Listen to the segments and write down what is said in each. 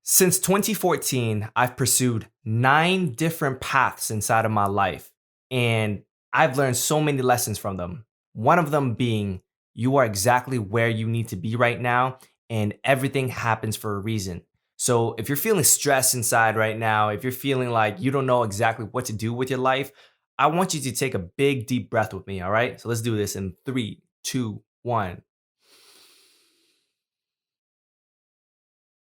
Since 2014, I've pursued 9 different paths inside of my life, and I've learned so many lessons from them. One of them being you are exactly where you need to be right now, and everything happens for a reason. So, if you're feeling stressed inside right now, if you're feeling like you don't know exactly what to do with your life, I want you to take a big, deep breath with me, all right? So, let's do this in 3, 2, 1,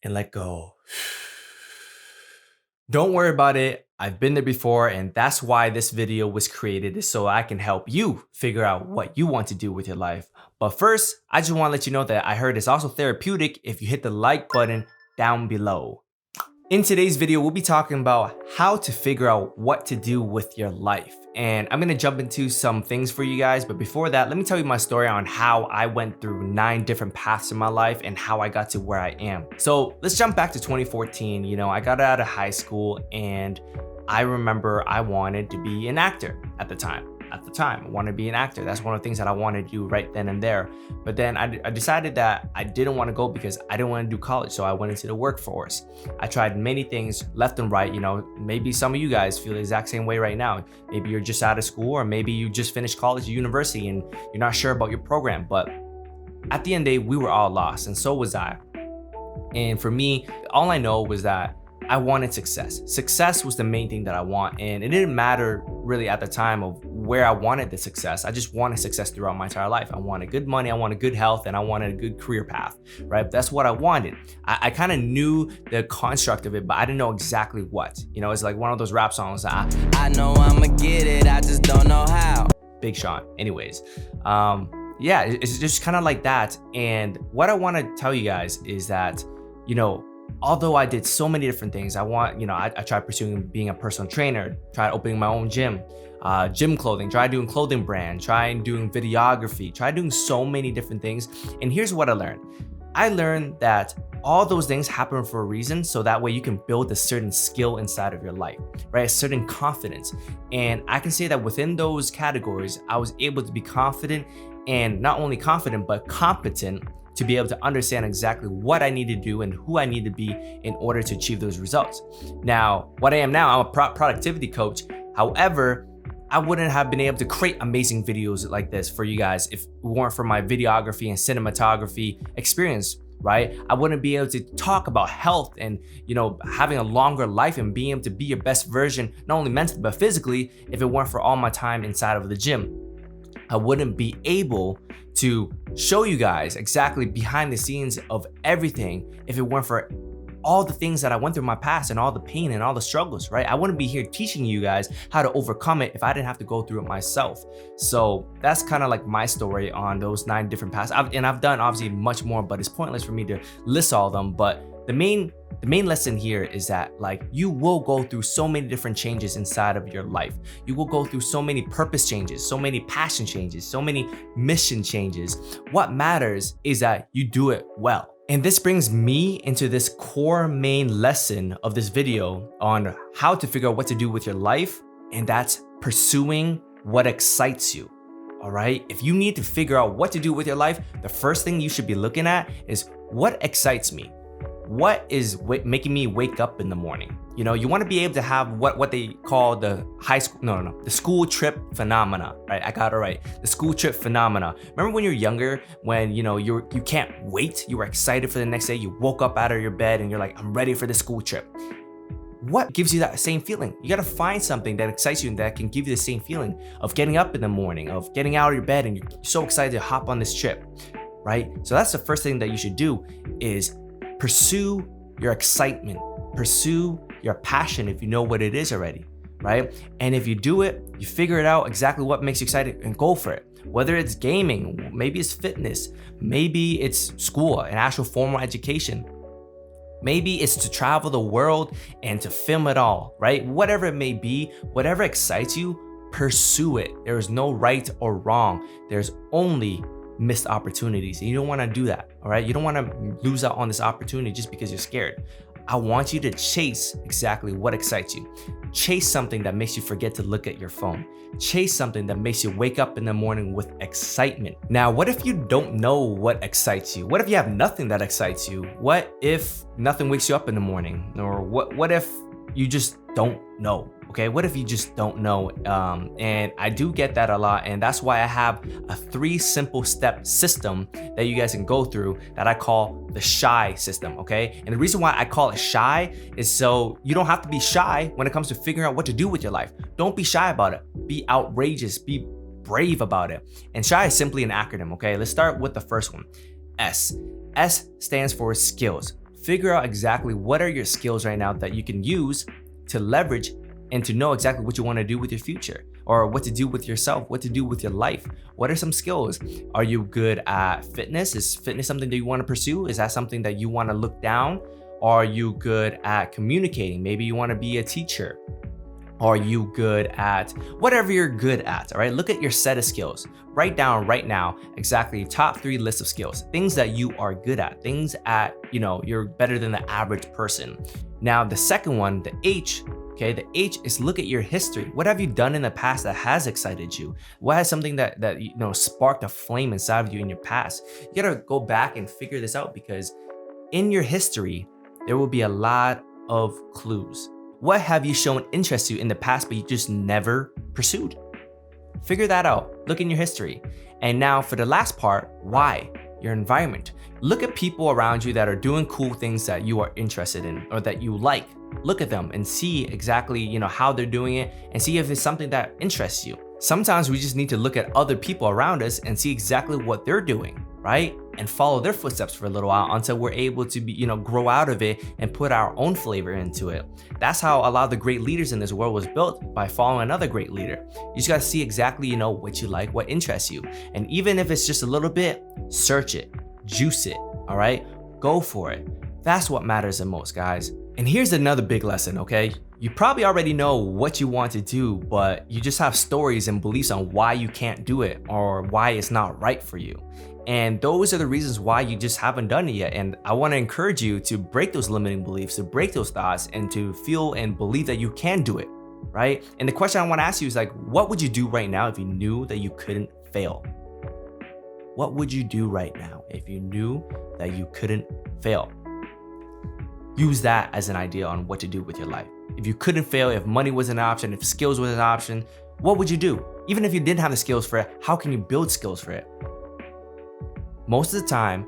and let go. Don't worry about it. I've been there before, and that's why this video was created, is so I can help you figure out what you want to do with your life. But first, I just want to let you know that I heard it's also therapeutic if you hit the like button down below. In today's video, we'll be talking about how to figure out what to do with your life. And I'm gonna jump into some things for you guys, but before that, let me tell you my story on how I went through 9 different paths in my life and how I got to where I am. So let's jump back to 2014. I got out of high school and I remember I wanted to be an actor at the time. I wanted to be an actor. That's one of the things that I wanted to do right then and there. But then I decided that I didn't want to go because I didn't want to do college. So I went into the workforce. I tried many things left and right. Maybe some of you guys feel the exact same way right now. Maybe you're just out of school, or maybe you just finished college or university and you're not sure about your program. But at the end of the day, we were all lost, and so was I. And for me, all I know was that I wanted success. Success was the main thing that I want, and it didn't matter really at the time of where I wanted the success. I just wanted success throughout my entire life. I wanted good money, I wanted good health, and I wanted a good career path, right? That's what I wanted. I kind of knew the construct of it, but I didn't know exactly what. It's like one of those rap songs. I know I'ma get it, I just don't know how. Big Sean. Anyways, yeah, it's just kind of like that. And what I want to tell you guys is that, although I did so many different things, I tried pursuing being a personal trainer, tried opening my own gym clothing, tried doing clothing brand, tried doing videography, tried doing so many different things. And here's what I learned. I learned that all those things happen for a reason, so that way you can build a certain skill inside of your life, right? A certain confidence. And I can say that within those categories, I was able to be confident, and not only confident, but competent, to be able to understand exactly what I need to do and who I need to be in order to achieve those results. Now, what I am now, I'm a productivity coach. However, I wouldn't have been able to create amazing videos like this for you guys if it weren't for my videography and cinematography experience, right? I wouldn't be able to talk about health and, having a longer life and being able to be your best version, not only mentally, but physically, if it weren't for all my time inside of the gym. I wouldn't be able to show you guys exactly behind the scenes of everything if it weren't for all the things that I went through in my past and all the pain and all the struggles, right? I wouldn't be here teaching you guys how to overcome it if I didn't have to go through it myself. So that's kind of like my story on those 9 different paths. I've done obviously much more, but it's pointless for me to list all of them. But the main lesson here is that you will go through so many different changes inside of your life. You will go through so many purpose changes, so many passion changes, so many mission changes. What matters is that you do it well. And this brings me into this core main lesson of this video on how to figure out what to do with your life, and that's pursuing what excites you. All right? If you need to figure out what to do with your life, the first thing you should be looking at is what excites me. What is making me wake up in the morning? You want to be able to have what they call the the school trip phenomena, right? I got it right. The school trip phenomena. Remember when you're younger, when you can't wait, you were excited for the next day, you woke up out of your bed and you're like, I'm ready for the school trip. What gives you that same feeling? You got to find something that excites you and that can give you the same feeling of getting up in the morning, of getting out of your bed, and you're so excited to hop on this trip, right? So that's the first thing that you should do, is pursue your excitement, pursue your passion if you know what it is already, right? And if you do it, you figure it out exactly what makes you excited and go for it. Whether it's gaming, maybe it's fitness, maybe it's school, an actual formal education. Maybe it's to travel the world and to film it all, right? Whatever it may be, whatever excites you, pursue it. There is no right or wrong. There's only missed opportunities, and you don't want to do that. All right, you don't want to lose out on this opportunity just because you're scared. I want you to chase exactly what excites you. Chase something that makes you forget to look at your phone. Chase something that makes you wake up in the morning with excitement. Now, what if you don't know what excites you? What if you have nothing that excites you? What if nothing wakes you up in the morning? Or what if you just don't know? Okay, what if you just don't know? And I do get that a lot, and that's why I have a 3 simple step system that you guys can go through that I call the shy system, okay? And the reason why I call it shy is so you don't have to be shy when it comes to figuring out what to do with your life. Don't be shy about it. Be outrageous, be brave about it. And shy is simply an acronym, okay? Let's start with the first one, S. S stands for skills. Figure out exactly what are your skills right now that you can use to leverage and to know exactly what you want to do with your future, or what to do with yourself, what to do with your life. What are some skills? Are you good at fitness? Is fitness something that you want to pursue? Is that something that you want to look down? Are you good at communicating? Maybe you want to be a teacher. Are you good at whatever you're good at? All right, look at your set of skills. Write down right now exactly your top 3 lists of skills, things that you are good at, things at, you're better than the average person. Now, the second one, the H, okay, the H is look at your history. What have you done in the past that has excited you? What has something that sparked a flame inside of you in your past? You gotta go back and figure this out, because in your history, there will be a lot of clues. What have you shown interest to in the past but you just never pursued? Figure that out. Look in your history. And now for the last part, why? Your environment. Look at people around you that are doing cool things that you are interested in or that you like. Look at them and see exactly, how they're doing it, and see if it's something that interests you. Sometimes we just need to look at other people around us and see exactly what they're doing, right? And follow their footsteps for a little while until we're able to grow out of it and put our own flavor into it. That's how a lot of the great leaders in this world was built, by following another great leader. You just gotta see exactly, what you like, what interests you. And even if it's just a little bit, search it, juice it, all right? Go for it. That's what matters the most, guys. And here's another big lesson, okay? You probably already know what you want to do, but you just have stories and beliefs on why you can't do it or why it's not right for you. And those are the reasons why you just haven't done it yet. And I want to encourage you to break those limiting beliefs, to break those thoughts, and to feel and believe that you can do it, right? And the question I want to ask you is what would you do right now if you knew that you couldn't fail? What would you do right now if you knew that you couldn't fail? Use that as an idea on what to do with your life. If you couldn't fail, if money was an option, if skills was an option, what would you do? Even if you didn't have the skills for it, how can you build skills for it? Most of the time,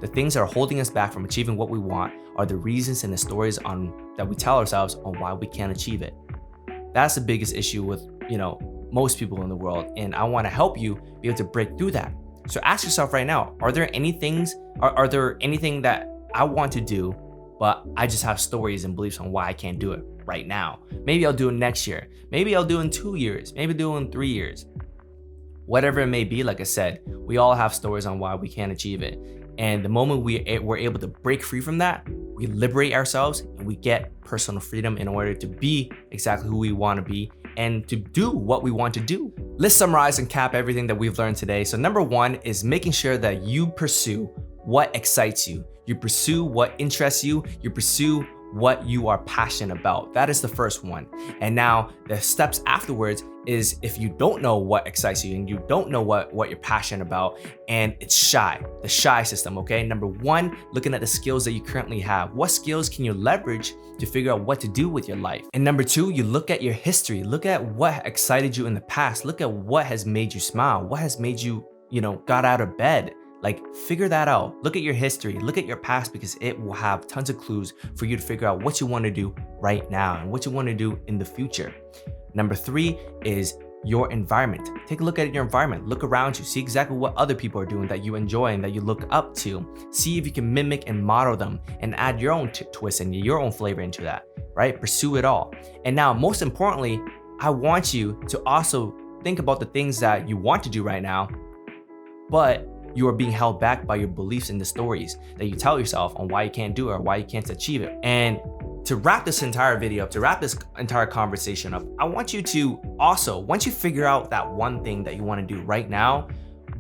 the things that are holding us back from achieving what we want are the reasons and the stories that we tell ourselves on why we can't achieve it. That's the biggest issue with, most people in the world. And I want to help you be able to break through that. So ask yourself right now, are there anything that I want to do, but I just have stories and beliefs on why I can't do it right now? Maybe I'll do it next year. Maybe I'll do it in 2 years. Maybe I'll do it in 3 years. Whatever it may be, like I said, we all have stories on why we can't achieve it. And the moment we're able to break free from that, we liberate ourselves and we get personal freedom in order to be exactly who we want to be and to do what we want to do. Let's summarize and cap everything that we've learned today. So number 1 is making sure that you pursue what excites you. You pursue what interests you. You pursue what you are passionate about. That is the first one. And now the steps afterwards is, if you don't know what excites you and you don't know what you're passionate about, and it's shy, the shy system, okay? Number 1, looking at the skills that you currently have. What skills can you leverage to figure out what to do with your life? And number 2, you look at your history. Look at what excited you in the past. Look at what has made you smile. What has made you, got out of bed. Figure that out. Look at your history, look at your past, because it will have tons of clues for you to figure out what you want to do right now and what you want to do in the future. Number 3 is your environment. Take a look at your environment. Look around you. See exactly what other people are doing that you enjoy and that you look up to. See if you can mimic and model them and add your own twist and your own flavor into that, right? Pursue it all. And now, most importantly, I want you to also think about the things that you want to do right now, but you are being held back by your beliefs and the stories that you tell yourself on why you can't do it or why you can't achieve it. And to wrap this entire video up, to wrap this entire conversation up, I want you to also, once you figure out that one thing that you want to do right now,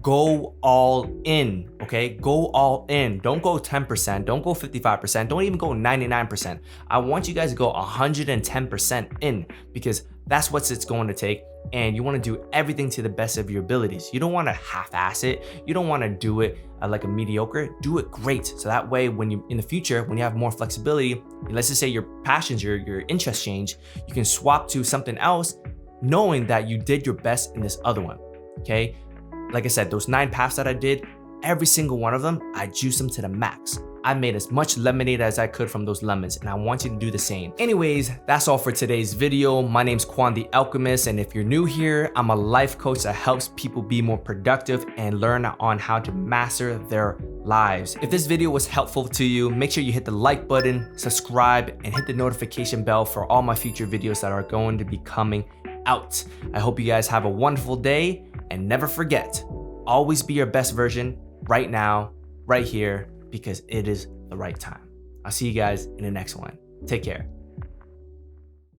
go all in, okay? Go all in. Don't go 10%, don't go 55%, don't even go 99%. I want you guys to go 110% in, because that's what it's going to take. And you want to do everything to the best of your abilities. You don't want to half-ass it. You don't want to do it like a mediocre. Do it great. So that way, when you in the future, when you have more flexibility, let's just say your passions, your interests change, you can swap to something else, knowing that you did your best in this other one. Okay, like I said, those 9 paths that I did, every single one of them, I juiced them to the max. I made as much lemonade as I could from those lemons, and I want you to do the same. Anyways, that's all for today's video. My name's Quan the Alchemist, and if you're new here, I'm a life coach that helps people be more productive and learn on how to master their lives. If this video was helpful to you, make sure you hit the like button, subscribe, and hit the notification bell for all my future videos that are going to be coming out. I hope you guys have a wonderful day, and never forget, always be your best version right now, right here, because it is the right time. I'll see you guys in the next one. Take care.